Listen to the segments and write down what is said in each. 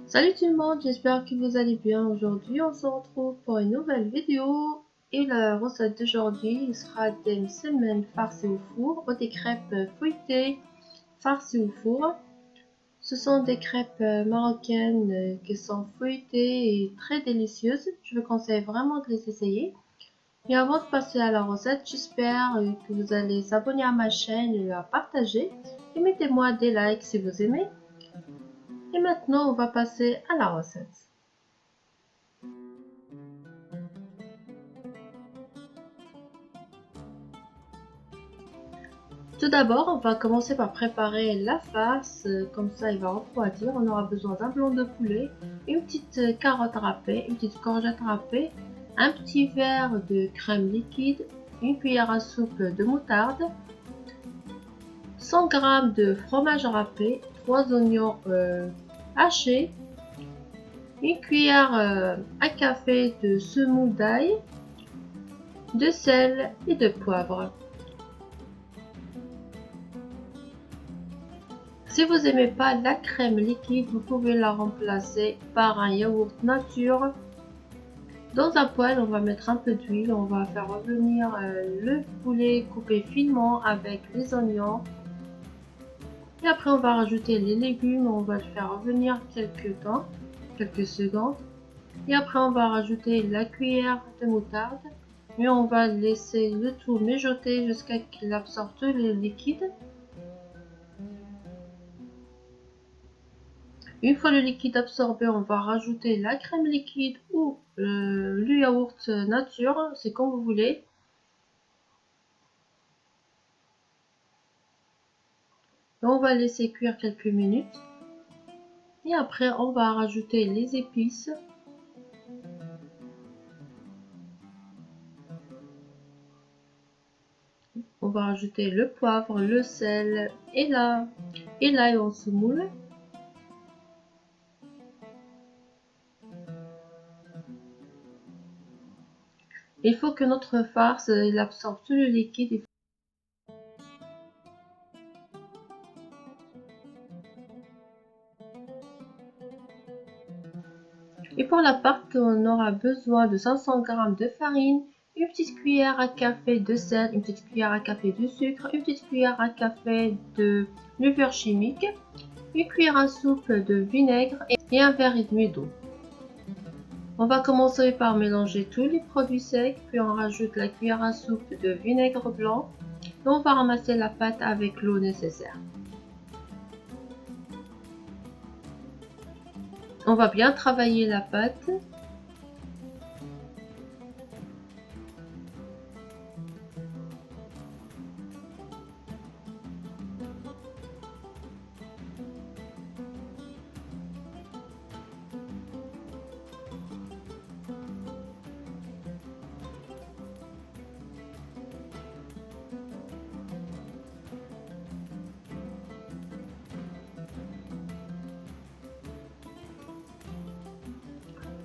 Salut tout le monde, j'espère que vous allez bien. Aujourd'hui, on se retrouve pour une nouvelle vidéo. Et la recette d'aujourd'hui sera des semaines farcies au four ou des crêpes feuilletées farcies au four. Ce sont des crêpes marocaines qui sont feuilletées et très délicieuses. Je vous conseille vraiment de les essayer. Et avant de passer à la recette, j'espère que vous allez vous abonner à ma chaîne et la partager. Et mettez-moi des likes si vous aimez. Et maintenant, on va passer à la recette. Tout d'abord, on va commencer par préparer la farce, comme ça il va refroidir. On aura besoin d'un blanc de poulet, une petite carotte râpée, une petite courgette râpée, un petit verre de crème liquide, une cuillère à soupe de moutarde, 100 g de fromage râpé, 3 oignons hachés, une cuillère à café de semoule d'ail, de sel et de poivre. Si vous n'aimez pas la crème liquide, vous pouvez la remplacer par un yaourt nature. Dans un poêle, on va mettre un peu d'huile, on va faire revenir le poulet coupé finement avec les oignons. Et après, on va rajouter les légumes, on va le faire revenir quelques secondes. Et après, on va rajouter la cuillère de moutarde. Et on va laisser le tout mijoter jusqu'à qu'il absorbe tout le liquide. Une fois le liquide absorbé, on va rajouter la crème liquide ou le yaourt nature, c'est comme vous voulez. Et on va laisser cuire quelques minutes. Et après, on va rajouter les épices. On va rajouter le poivre, le sel et l'ail en semoule. Il faut que notre farce absorbe tout le liquide. Et pour la pâte, on aura besoin de 500 g de farine, une petite cuillère à café de sel, une petite cuillère à café de sucre, une petite cuillère à café de levure chimique, une cuillère à soupe de vinaigre et un verre et demi d'eau. On va commencer par mélanger tous les produits secs, puis on rajoute la cuillère à soupe de vinaigre blanc et on va ramasser la pâte avec l'eau nécessaire. On va bien travailler la pâte.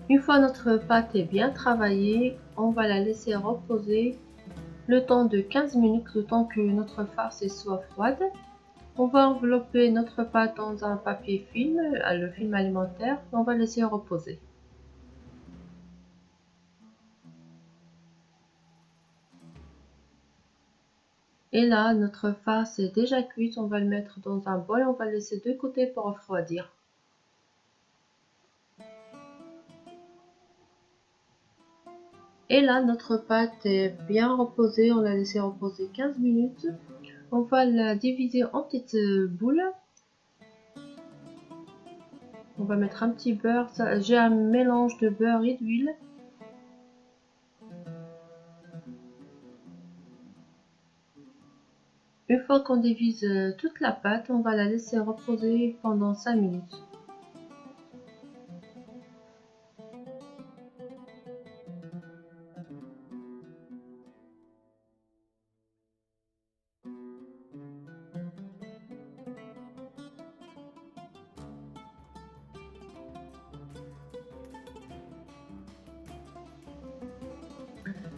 Une fois notre pâte est bien travaillée, on va la laisser reposer le temps de 15 minutes, le temps que notre farce soit froide. On va envelopper notre pâte dans un papier film, le film alimentaire, et on va laisser reposer. Et là, notre farce est déjà cuite, on va le mettre dans un bol et on va le laisser de côté pour refroidir. Et là, notre pâte est bien reposée, on l'a laissé reposer 15 minutes. On va la diviser en petites boules. On va mettre un petit beurre, j'ai un mélange de beurre et d'huile. Une fois qu'on divise toute la pâte, on va la laisser reposer pendant 5 minutes.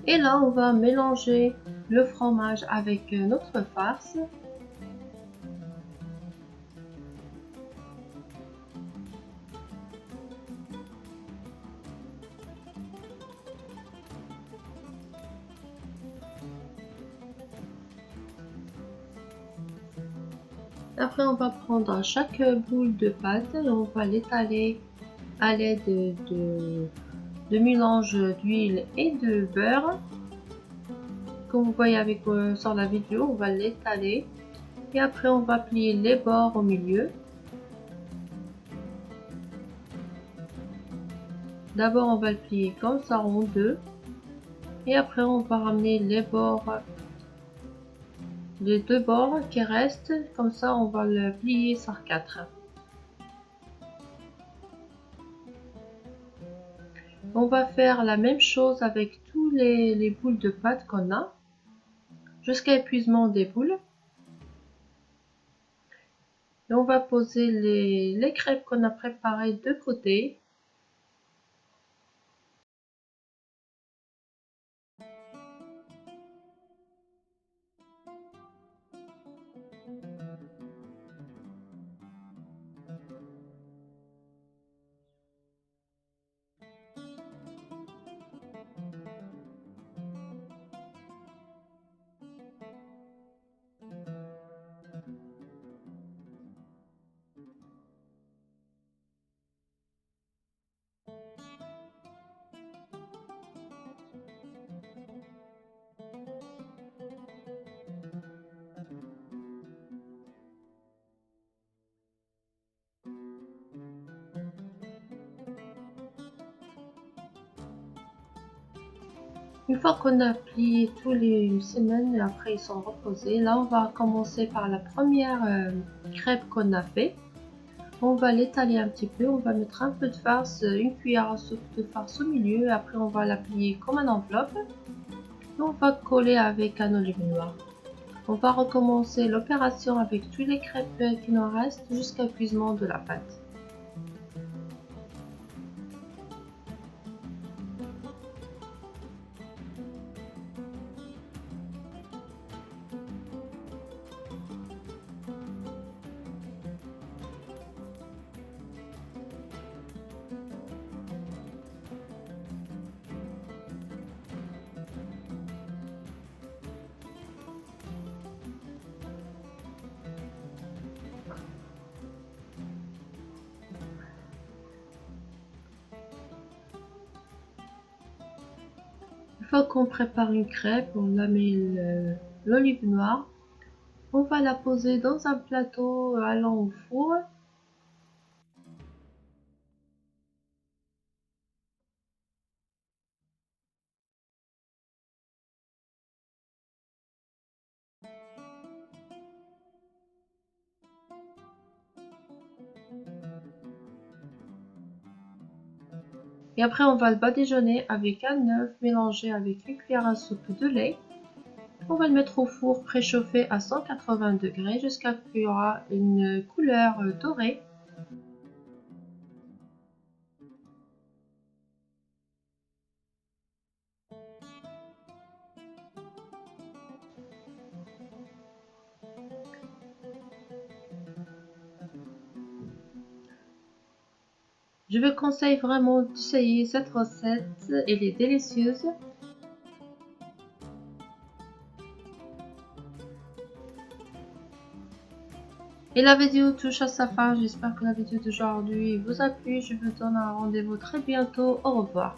Et là, on va mélanger le fromage avec notre farce. Après, on va prendre chaque boule de pâte et on va l'étaler à l'aide de mélange d'huile et de beurre. Comme vous voyez sur la vidéo, on va l'étaler et après on va plier les bords au milieu. D'abord on va le plier comme ça en deux et après on va ramener les deux bords qui restent, comme ça on va le plier sur quatre. On va faire la même chose avec tous les boules de pâte qu'on a jusqu'à épuisement des boules. Et on va poser les crêpes qu'on a préparées de côté. Une fois qu'on a plié tous les semaines, après ils sont reposés, là on va commencer par la première crêpe qu'on a fait. On va l'étaler un petit peu, on va mettre un peu de farce, une cuillère à soupe de farce au milieu, après on va la plier comme une enveloppe. Et on va coller avec un olive noir. On va recommencer l'opération avec tous les crêpes qui nous restent jusqu'à épuisement de la pâte. Une fois qu'on prépare une crêpe, on la met l'olive noire. On va la poser dans un plateau allant au four. Et après, on va le badigeonner avec un œuf mélangé avec une cuillère à soupe de lait. On va le mettre au four préchauffé à 180 degrés jusqu'à ce qu'il y aura une couleur dorée. Je vous conseille vraiment d'essayer cette recette, elle est délicieuse. Et la vidéo touche à sa fin, j'espère que la vidéo d'aujourd'hui vous a plu. Je vous donne un rendez-vous très bientôt, au revoir.